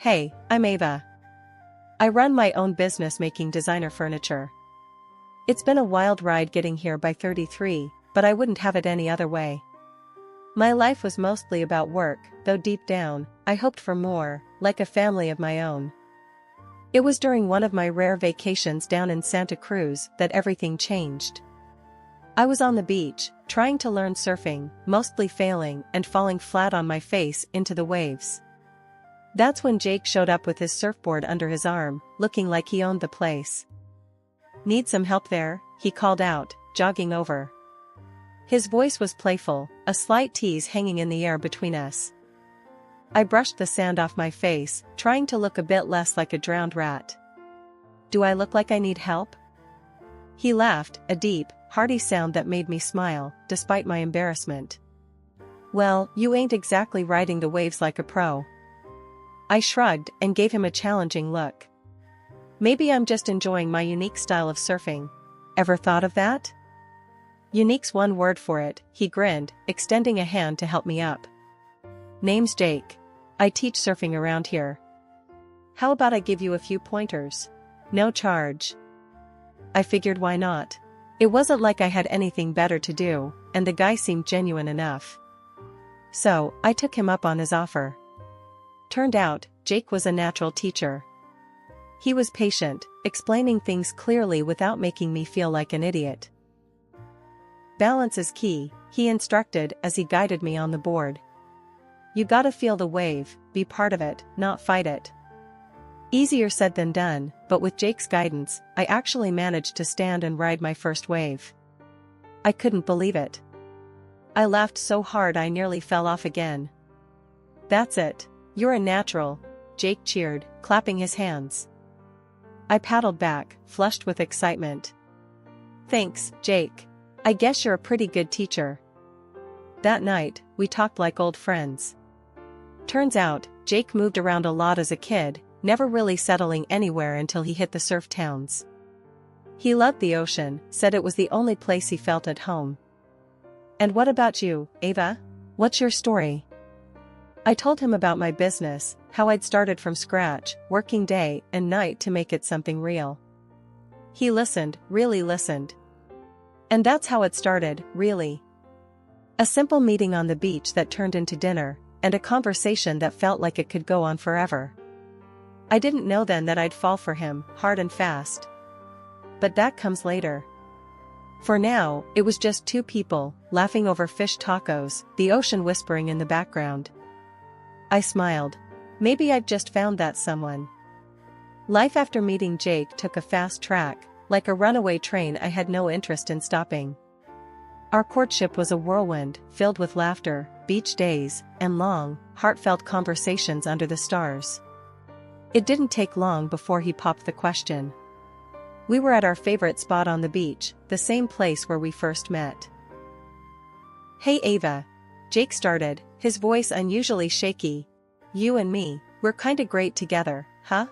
Hey, I'm Ava. I run my own business making designer furniture. It's been a wild ride getting here by 33, but I wouldn't have it any other way. My life was mostly about work, though deep down, I hoped for more, like a family of my own. It was during one of my rare vacations down in Santa Cruz that everything changed. I was on the beach, trying to learn surfing, mostly failing and falling flat on my face into the waves. That's when Jake showed up with his surfboard under his arm, looking like he owned the place. "Need some help there?" he called out, jogging over. His voice was playful, a slight tease hanging in the air between us. I brushed the sand off my face, trying to look a bit less like a drowned rat. "Do I look like I need help?" He laughed, a deep, hearty sound that made me smile, despite my embarrassment. "Well, you ain't exactly riding the waves like a pro." I shrugged and gave him a challenging look. "Maybe I'm just enjoying my unique style of surfing. Ever thought of that?" "Unique's one word for it," he grinned, extending a hand to help me up. "Name's Jake. I teach surfing around here. How about I give you a few pointers? No charge." I figured why not? It wasn't like I had anything better to do, and the guy seemed genuine enough. So, I took him up on his offer. Turned out, Jake was a natural teacher. He was patient, explaining things clearly without making me feel like an idiot. "Balance is key," he instructed as he guided me on the board. "You gotta feel the wave, be part of it, not fight it." Easier said than done, but with Jake's guidance, I actually managed to stand and ride my first wave. I couldn't believe it. I laughed so hard I nearly fell off again. "That's it. You're a natural," Jake cheered, clapping his hands. I paddled back, flushed with excitement. "Thanks, Jake. I guess you're a pretty good teacher." That night, we talked like old friends. Turns out, Jake moved around a lot as a kid, never really settling anywhere until he hit the surf towns. He loved the ocean, said it was the only place he felt at home. "And what about you, Ava? What's your story?" I told him about my business, how I'd started from scratch, working day and night to make it something real. He listened, really listened. And that's how it started, really. A simple meeting on the beach that turned into dinner, and a conversation that felt like it could go on forever. I didn't know then that I'd fall for him, hard and fast. But that comes later. For now, it was just two people, laughing over fish tacos, the ocean whispering in the background. I smiled. Maybe I've just found that someone. Life after meeting Jake took a fast track, like a runaway train I had no interest in stopping. Our courtship was a whirlwind, filled with laughter, beach days, and long, heartfelt conversations under the stars. It didn't take long before he popped the question. We were at our favorite spot on the beach, the same place where we first met. "Hey Ava," Jake started, his voice unusually shaky. "You and me, we're kinda great together, huh?"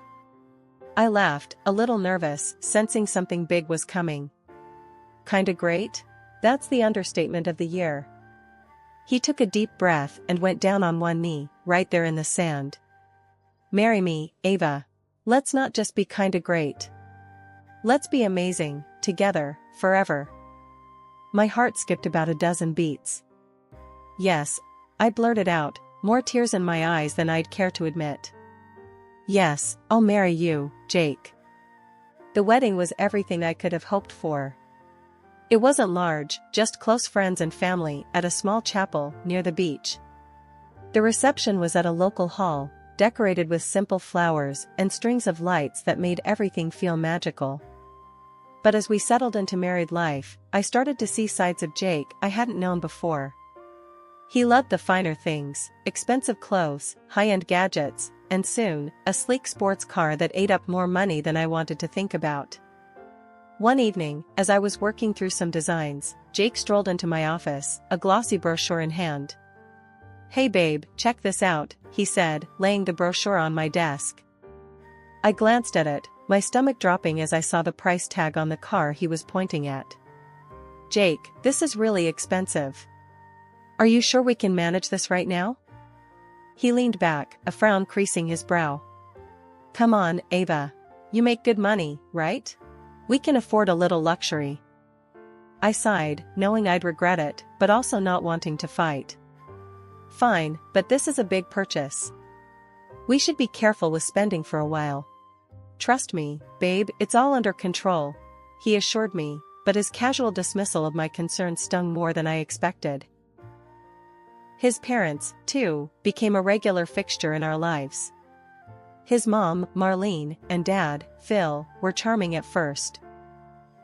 I laughed, a little nervous, sensing something big was coming. "Kinda great? That's the understatement of the year." He took a deep breath and went down on one knee, right there in the sand. "Marry me, Ava. Let's not just be kinda great. Let's be amazing, together, forever." My heart skipped about a dozen beats. "Yes," I blurted out, more tears in my eyes than I'd care to admit. "Yes, I'll marry you, Jake." The wedding was everything I could have hoped for. It wasn't large, just close friends and family at a small chapel near the beach. The reception was at a local hall, decorated with simple flowers and strings of lights that made everything feel magical. But as we settled into married life, I started to see sides of Jake I hadn't known before. He loved the finer things, expensive clothes, high-end gadgets, and soon, a sleek sports car that ate up more money than I wanted to think about. One evening, as I was working through some designs, Jake strolled into my office, a glossy brochure in hand. "Hey babe, check this out," he said, laying the brochure on my desk. I glanced at it, my stomach dropping as I saw the price tag on the car he was pointing at. "Jake, this is really expensive. Are you sure we can manage this right now?" He leaned back, a frown creasing his brow. Come on, Ava. You make good money, right? We can afford a little luxury. I sighed, knowing I'd regret it, but also not wanting to fight. Fine, but this is a big purchase. We should be careful with spending for a while. Trust me, babe, it's all under control, he assured me, but his casual dismissal of my concerns stung more than I expected. His parents, too, became a regular fixture in our lives. His mom, Marlene, and dad, Phil, were charming at first.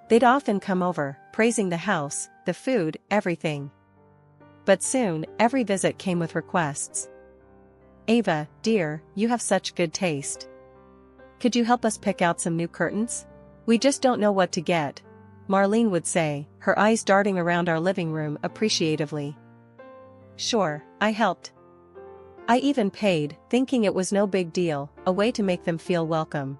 They'd often come over, praising the house, the food, everything. But soon, every visit came with requests. Ava, dear, you have such good taste. Could you help us pick out some new curtains? We just don't know what to get, Marlene would say, her eyes darting around our living room appreciatively. Sure, I helped. I even paid, thinking it was no big deal, a way to make them feel welcome.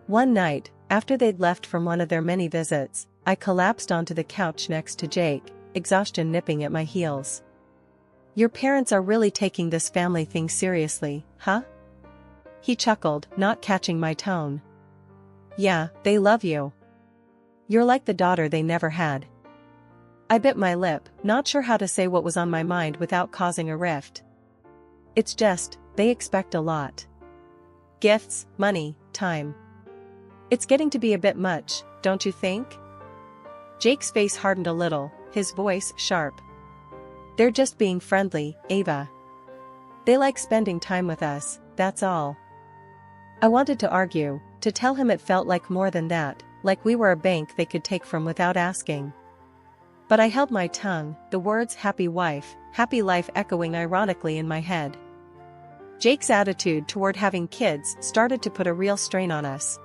One night, after they'd left from one of their many visits, I collapsed onto the couch next to Jake, exhaustion nipping at my heels. Your parents are really taking this family thing seriously, huh? He chuckled, not catching my tone. Yeah, they love you. You're like the daughter they never had. I bit my lip, not sure how to say what was on my mind without causing a rift. It's just, they expect a lot. Gifts, money, time. It's getting to be a bit much, don't you think? Jake's face hardened a little, his voice sharp. They're just being friendly, Ava. They like spending time with us, that's all. I wanted to argue, to tell him it felt like more than that, like we were a bank they could take from without asking. But I held my tongue, the words happy wife, happy life echoing ironically in my head. Jake's attitude toward having kids started to put a real strain on us.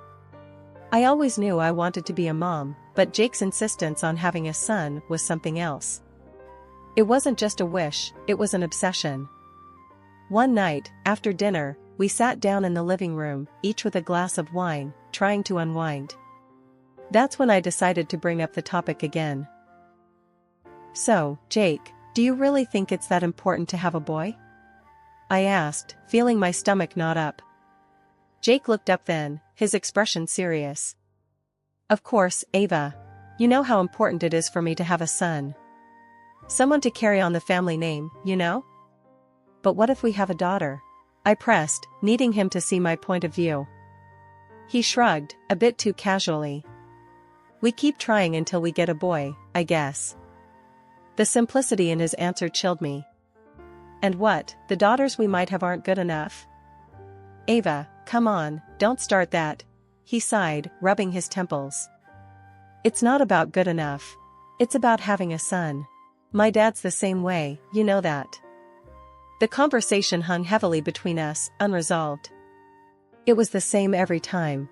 I always knew I wanted to be a mom, but Jake's insistence on having a son was something else. It wasn't just a wish, it was an obsession. One night, after dinner, we sat down in the living room, each with a glass of wine, trying to unwind. That's when I decided to bring up the topic again. So, Jake, do you really think it's that important to have a boy? I asked, feeling my stomach knot up. Jake looked up then, his expression serious. Of course, Ava. You know how important it is for me to have a son. Someone to carry on the family name, you know? But what if we have a daughter? I pressed, needing him to see my point of view. He shrugged, a bit too casually. We keep trying until we get a boy, I guess. The simplicity in his answer chilled me. And what, the daughters we might have aren't good enough? Ava, come on, don't start that, he sighed, rubbing his temples. It's not about good enough. It's about having a son. My dad's the same way, you know that. The conversation hung heavily between us, unresolved. It was the same every time.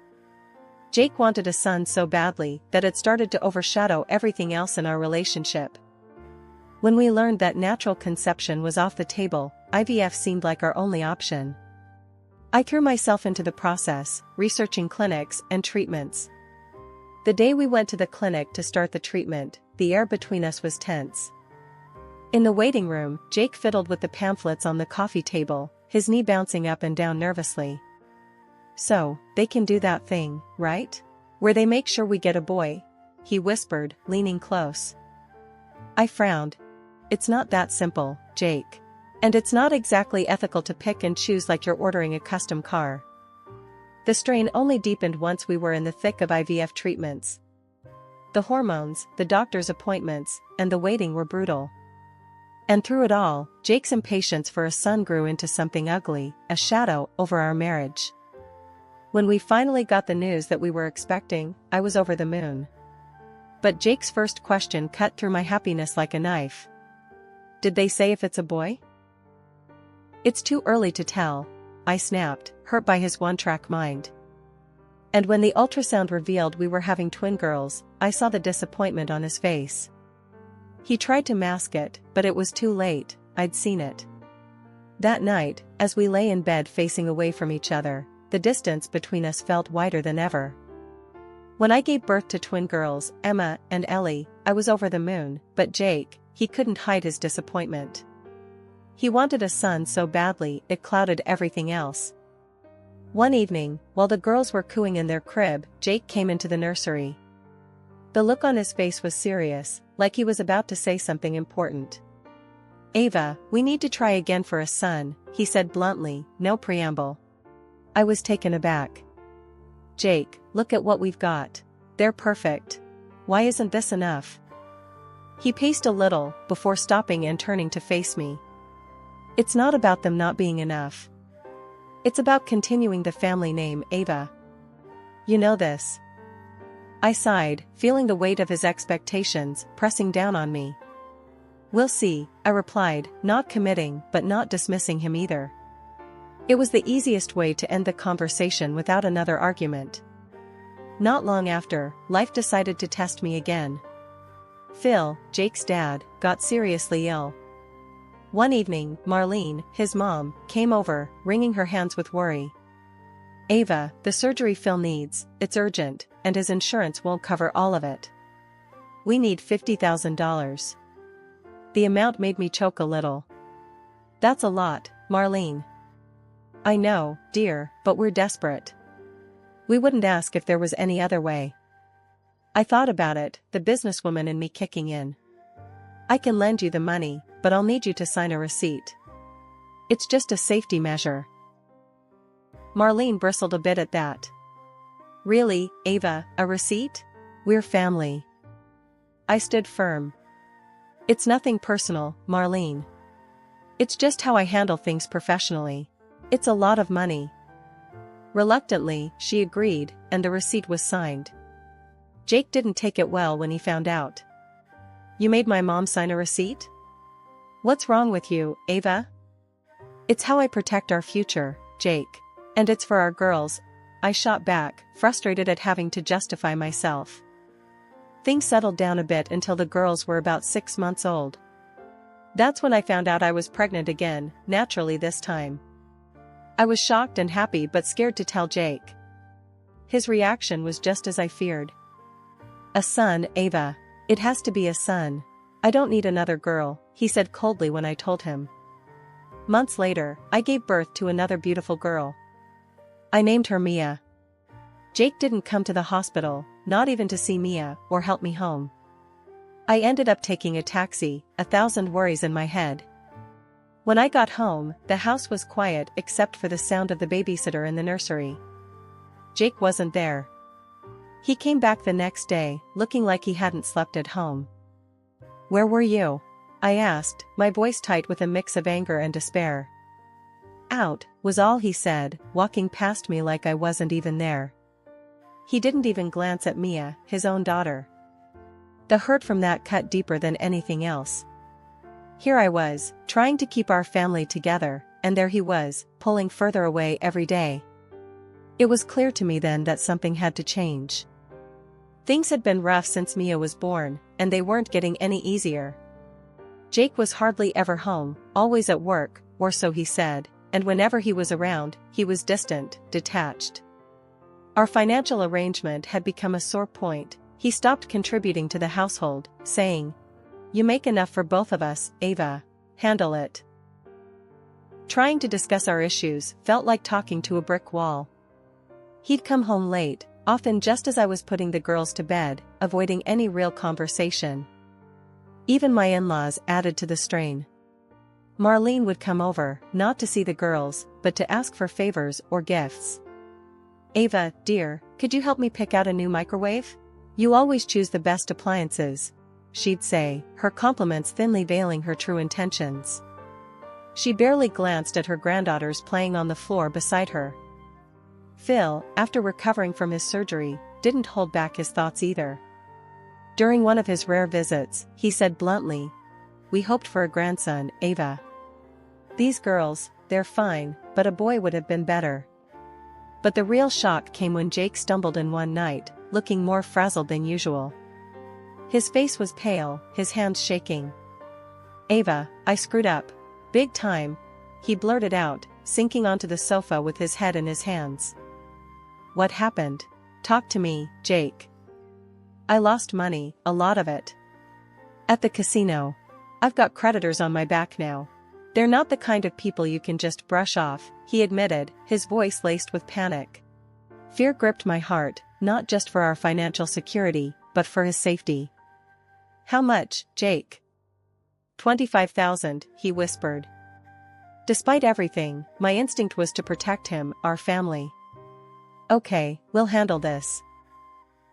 Jake wanted a son so badly that it started to overshadow everything else in our relationship. When we learned that natural conception was off the table, IVF seemed like our only option. I threw myself into the process, researching clinics and treatments. The day we went to the clinic to start the treatment, the air between us was tense. In the waiting room, Jake fiddled with the pamphlets on the coffee table, his knee bouncing up and down nervously. So, they can do that thing, right? Where they make sure we get a boy, he whispered, leaning close. I frowned. It's not that simple, Jake. And it's not exactly ethical to pick and choose like you're ordering a custom car. The strain only deepened once we were in the thick of IVF treatments. The hormones, the doctor's appointments, and the waiting were brutal. And through it all, Jake's impatience for a son grew into something ugly, a shadow over our marriage. When we finally got the news that we were expecting, I was over the moon. But Jake's first question cut through my happiness like a knife. Did they say if it's a boy? It's too early to tell, I snapped, hurt by his one-track mind. And when the ultrasound revealed we were having twin girls, I saw the disappointment on his face. He tried to mask it, but it was too late, I'd seen it. That night, as we lay in bed facing away from each other, the distance between us felt wider than ever. When I gave birth to twin girls, Emma and Ellie, I was over the moon, but Jake, he couldn't hide his disappointment. He wanted a son so badly it clouded everything else. One evening, while the girls were cooing in their crib, Jake came into the nursery. The look on his face was serious, like he was about to say something important. "Ava, we need to try again for a son," he said bluntly, no preamble. I was taken aback. "Jake, look at what we've got. They're perfect. Why isn't this enough?" He paced a little, before stopping and turning to face me. "It's not about them not being enough. It's about continuing the family name, Ava. You know this." I sighed, feeling the weight of his expectations pressing down on me. "We'll see," I replied, not committing but not dismissing him either. It was the easiest way to end the conversation without another argument. Not long after, life decided to test me again. Phil, Jake's dad, got seriously ill. One evening, Marlene, his mom, came over, wringing her hands with worry. "Ava, the surgery Phil needs, it's urgent, and his insurance won't cover all of it. We need $50,000. The amount made me choke a little. "That's a lot, Marlene." "I know, dear, but we're desperate. We wouldn't ask if there was any other way." I thought about it, the businesswoman in me kicking in. "I can lend you the money, but I'll need you to sign a receipt. It's just a safety measure." Marlene bristled a bit at that. "Really, Ava, a receipt? We're family." I stood firm. "It's nothing personal, Marlene. It's just how I handle things professionally. It's a lot of money." Reluctantly, she agreed, and the receipt was signed. Jake didn't take it well when he found out. "You made my mom sign a receipt? What's wrong with you, Ava?" "It's how I protect our future, Jake. And it's for our girls," I shot back, frustrated at having to justify myself. Things settled down a bit until the girls were about 6 months old. That's when I found out I was pregnant again, naturally this time. I was shocked and happy but scared to tell Jake. His reaction was just as I feared. "A son, Ava. It has to be a son. I don't need another girl," he said coldly when I told him. Months later, I gave birth to another beautiful girl. I named her Mia. Jake didn't come to the hospital, not even to see Mia, or help me home. I ended up taking a taxi, 1,000 worries in my head. When I got home, the house was quiet except for the sound of the babysitter in the nursery. Jake wasn't there. He came back the next day, looking like he hadn't slept at home. "Where were you?" I asked, my voice tight with a mix of anger and despair. "Out," was all he said, walking past me like I wasn't even there. He didn't even glance at Mia, his own daughter. The hurt from that cut deeper than anything else. Here I was, trying to keep our family together, and there he was, pulling further away every day. It was clear to me then that something had to change. Things had been rough since Mia was born, and they weren't getting any easier. Jake was hardly ever home, always at work, or so he said, and whenever he was around, he was distant, detached. Our financial arrangement had become a sore point. He stopped contributing to the household, saying, "You make enough for both of us, Ava. Handle it." Trying to discuss our issues felt like talking to a brick wall. He'd come home late, often just as I was putting the girls to bed, avoiding any real conversation. Even my in-laws added to the strain. Marlene would come over, not to see the girls, but to ask for favors or gifts. "Ava, dear, could you help me pick out a new microwave? You always choose the best appliances," she'd say, her compliments thinly veiling her true intentions. She barely glanced at her granddaughters playing on the floor beside her. Phil, after recovering from his surgery, didn't hold back his thoughts either. During one of his rare visits, he said bluntly, "We hoped for a grandson, Ava. These girls, they're fine, but a boy would have been better." But the real shock came when Jake stumbled in one night, looking more frazzled than usual. His face was pale, his hands shaking. "Ava, I screwed up. Big time," he blurted out, sinking onto the sofa with his head in his hands. "What happened? Talk to me, Jake." "I lost money, a lot of it. At the casino. I've got creditors on my back now. They're not the kind of people you can just brush off," he admitted, his voice laced with panic. Fear gripped my heart, not just for our financial security, but for his safety. How much, Jake? 25,000, he whispered. Despite everything, my instinct was to protect him, our family. Okay, we'll handle this.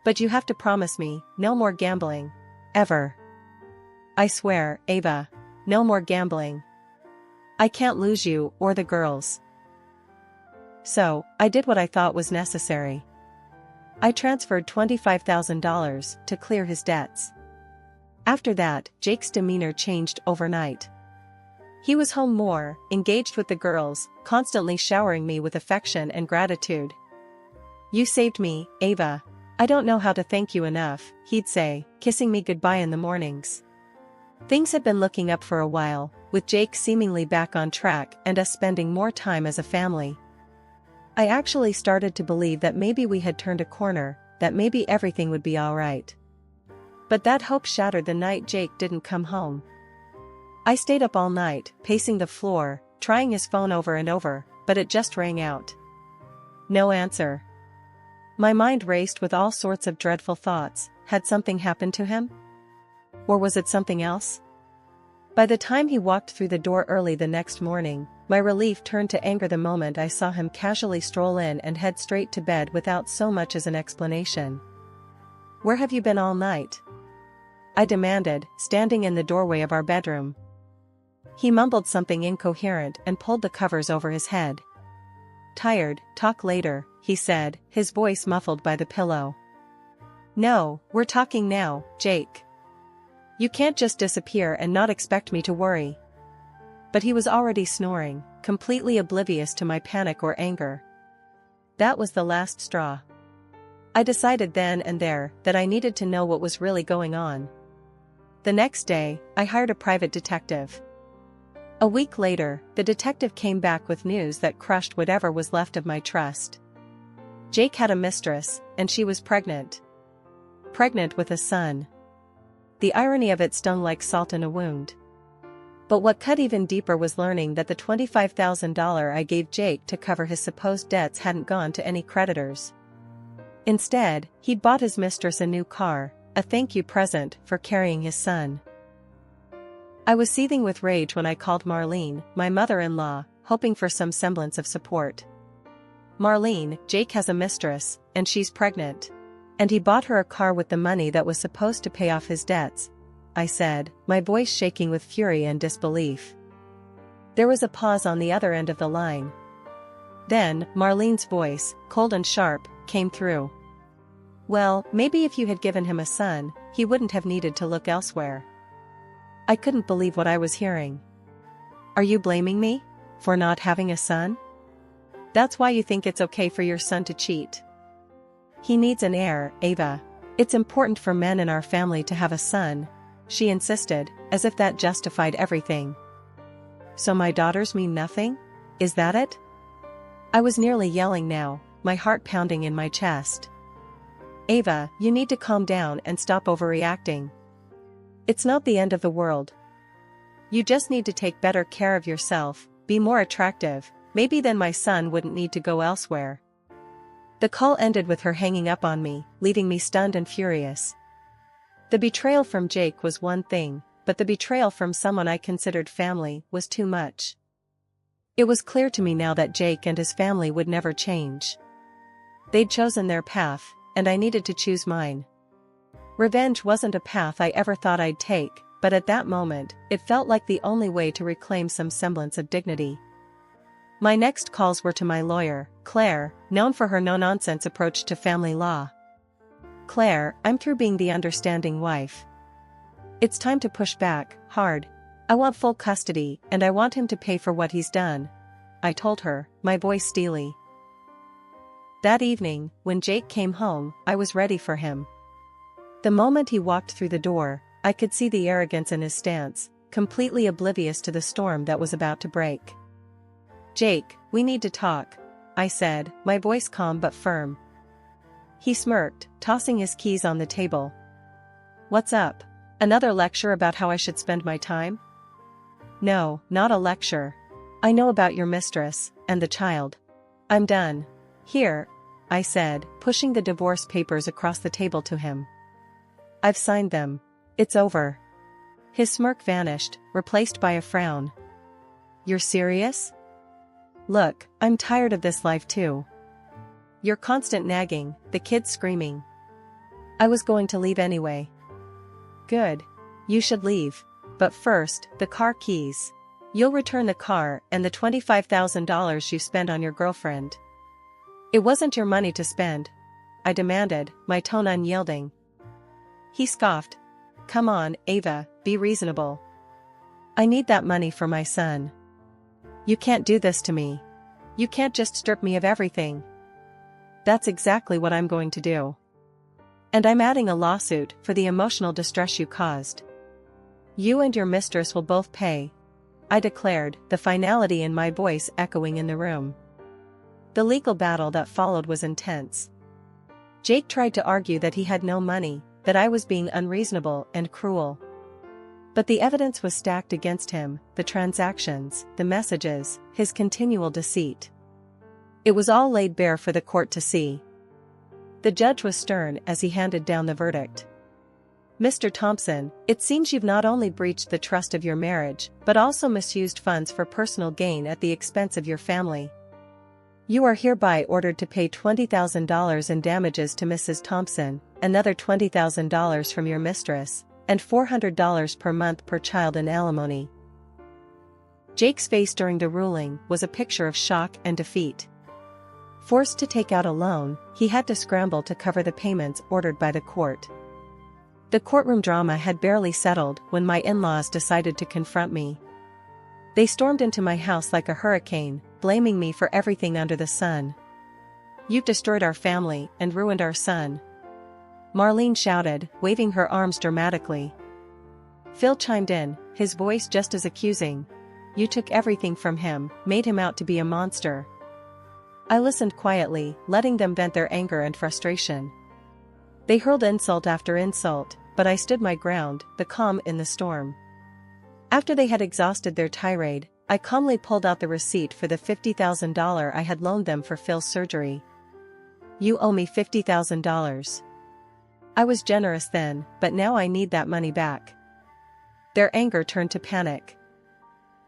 But you have to promise me, no more gambling. Ever. I swear, Ava. No more gambling. I can't lose you, or the girls. So, I did what I thought was necessary. I transferred $25,000 to clear his debts. After that, Jake's demeanor changed overnight. He was home more, engaged with the girls, constantly showering me with affection and gratitude. You saved me, Ava. I don't know how to thank you enough, he'd say, kissing me goodbye in the mornings. Things had been looking up for a while, with Jake seemingly back on track and us spending more time as a family. I actually started to believe that maybe we had turned a corner, that maybe everything would be alright. But that hope shattered the night Jake didn't come home. I stayed up all night, pacing the floor, trying his phone over and over, but it just rang out. No answer. My mind raced with all sorts of dreadful thoughts. Had something happened to him? Or was it something else? By the time he walked through the door early the next morning, my relief turned to anger the moment I saw him casually stroll in and head straight to bed without so much as an explanation. Where have you been all night? I demanded, standing in the doorway of our bedroom. He mumbled something incoherent and pulled the covers over his head. Tired, talk later, he said, his voice muffled by the pillow. No, we're talking now, Jake. You can't just disappear and not expect me to worry. But he was already snoring, completely oblivious to my panic or anger. That was the last straw. I decided then and there that I needed to know what was really going on. The next day, I hired a private detective. A week later, the detective came back with news that crushed whatever was left of my trust. Jake had a mistress, and she was pregnant. Pregnant with a son. The irony of it stung like salt in a wound. But what cut even deeper was learning that the $25,000 I gave Jake to cover his supposed debts hadn't gone to any creditors. Instead, he'd bought his mistress a new car, a thank you present for carrying his son. I was seething with rage when I called Marlene, my mother-in-law, hoping for some semblance of support. Marlene, Jake has a mistress, and she's pregnant. And he bought her a car with the money that was supposed to pay off his debts, I said, my voice shaking with fury and disbelief. There was a pause on the other end of the line. Then, Marlene's voice, cold and sharp, came through. Well, maybe if you had given him a son, he wouldn't have needed to look elsewhere. I couldn't believe what I was hearing. Are you blaming me? For not having a son? That's why you think it's okay for your son to cheat? He needs an heir, Ava. It's important for men in our family to have a son, she insisted, as if that justified everything. So my daughters mean nothing? Is that it? I was nearly yelling now, my heart pounding in my chest. Ava, you need to calm down and stop overreacting. It's not the end of the world. You just need to take better care of yourself, be more attractive, maybe then my son wouldn't need to go elsewhere. The call ended with her hanging up on me, leaving me stunned and furious. The betrayal from Jake was one thing, but the betrayal from someone I considered family was too much. It was clear to me now that Jake and his family would never change. They'd chosen their path, and I needed to choose mine. Revenge wasn't a path I ever thought I'd take, but at that moment, it felt like the only way to reclaim some semblance of dignity. My next calls were to my lawyer, Claire, known for her no-nonsense approach to family law. Claire, I'm through being the understanding wife. It's time to push back, hard. I want full custody, and I want him to pay for what he's done, I told her, my voice steely. That evening, when Jake came home, I was ready for him. The moment he walked through the door, I could see the arrogance in his stance, completely oblivious to the storm that was about to break. Jake, we need to talk, I said, my voice calm but firm. He smirked, tossing his keys on the table. What's up? Another lecture about how I should spend my time? No, not a lecture. I know about your mistress, and the child. I'm done. Here, I said, pushing the divorce papers across the table to him. I've signed them. It's over. His smirk vanished, replaced by a frown. You're serious? Look, I'm tired of this life too. Your constant nagging, the kids screaming. I was going to leave anyway. Good. You should leave. But first, the car keys. You'll return the car and the $25,000 you spent on your girlfriend. It wasn't your money to spend, I demanded, my tone unyielding. He scoffed. Come on, Ava, be reasonable. I need that money for my son. You can't do this to me. You can't just strip me of everything. That's exactly what I'm going to do. And I'm adding a lawsuit for the emotional distress you caused. You and your mistress will both pay, I declared, the finality in my voice echoing in the room. The legal battle that followed was intense. Jake tried to argue that he had no money, that I was being unreasonable and cruel. But the evidence was stacked against him, the transactions, the messages, his continual deceit. It was all laid bare for the court to see. The judge was stern as he handed down the verdict. Mr. Thompson, it seems you've not only breached the trust of your marriage, but also misused funds for personal gain at the expense of your family. You are hereby ordered to pay $20,000 in damages to Mrs. Thompson, another $20,000 from your mistress, and $400 per month per child in alimony. Jake's face during the ruling was a picture of shock and defeat. Forced to take out a loan, he had to scramble to cover the payments ordered by the court. The courtroom drama had barely settled when my in-laws decided to confront me. They stormed into my house like a hurricane, blaming me for everything under the sun. You've destroyed our family and ruined our son, Marlene shouted, waving her arms dramatically. Phil chimed in, his voice just as accusing. You took everything from him, made him out to be a monster. I listened quietly, letting them vent their anger and frustration. They hurled insult after insult, but I stood my ground, the calm in the storm. After they had exhausted their tirade, I calmly pulled out the receipt for the $50,000 I had loaned them for Phil's surgery. You owe me $50,000. I was generous then, but now I need that money back. Their anger turned to panic.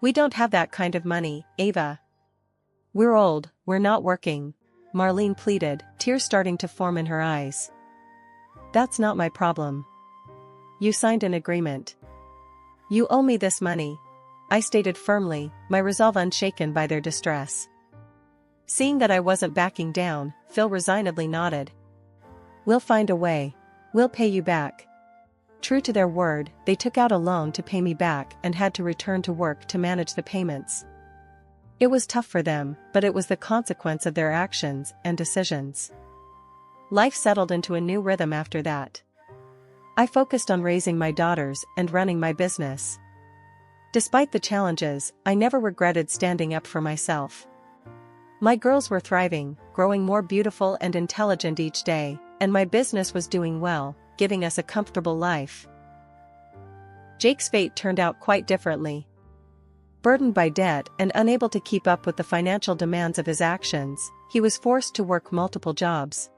We don't have that kind of money, Ava. We're old, we're not working, Marlene pleaded, tears starting to form in her eyes. That's not my problem. You signed an agreement. You owe me this money, I stated firmly, my resolve unshaken by their distress. Seeing that I wasn't backing down, Phil resignedly nodded. We'll find a way. We'll pay you back. True to their word, they took out a loan to pay me back and had to return to work to manage the payments. It was tough for them, but it was the consequence of their actions and decisions. Life settled into a new rhythm after that. I focused on raising my daughters and running my business. Despite the challenges, I never regretted standing up for myself. My girls were thriving, growing more beautiful and intelligent each day, and my business was doing well, giving us a comfortable life. Jake's fate turned out quite differently. Burdened by debt and unable to keep up with the financial demands of his actions, he was forced to work multiple jobs.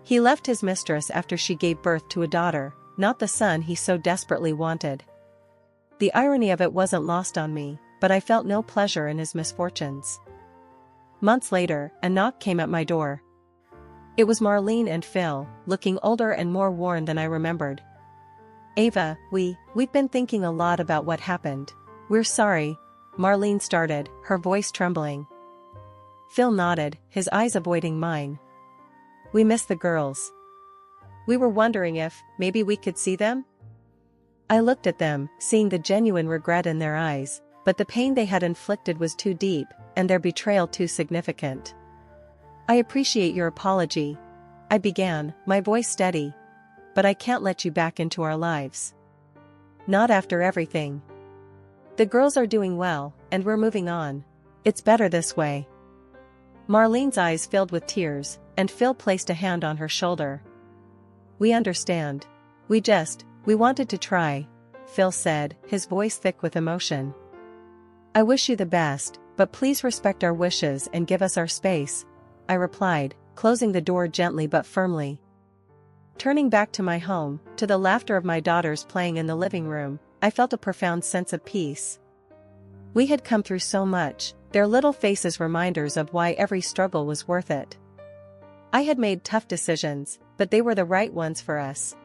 He left his mistress after she gave birth to a daughter, not the son he so desperately wanted. The irony of it wasn't lost on me, but I felt no pleasure in his misfortunes. Months later, a knock came at my door. It was Marlene and Phil, looking older and more worn than I remembered. Ava, we've been thinking a lot about what happened. We're sorry, Marlene started, her voice trembling. Phil nodded, his eyes avoiding mine. We miss the girls. We were wondering if, maybe we could see them? I looked at them, seeing the genuine regret in their eyes, but the pain they had inflicted was too deep, and their betrayal too significant. I appreciate your apology, I began, my voice steady. But I can't let you back into our lives. Not after everything. The girls are doing well, and we're moving on. It's better this way. Marlene's eyes filled with tears, and Phil placed a hand on her shoulder. We understand. We wanted to try, Phil said, his voice thick with emotion. I wish you the best, but please respect our wishes and give us our space," I replied, closing the door gently but firmly. Turning back to my home, to the laughter of my daughters playing in the living room, I felt a profound sense of peace. We had come through so much, their little faces reminders of why every struggle was worth it. I had made tough decisions, but they were the right ones for us.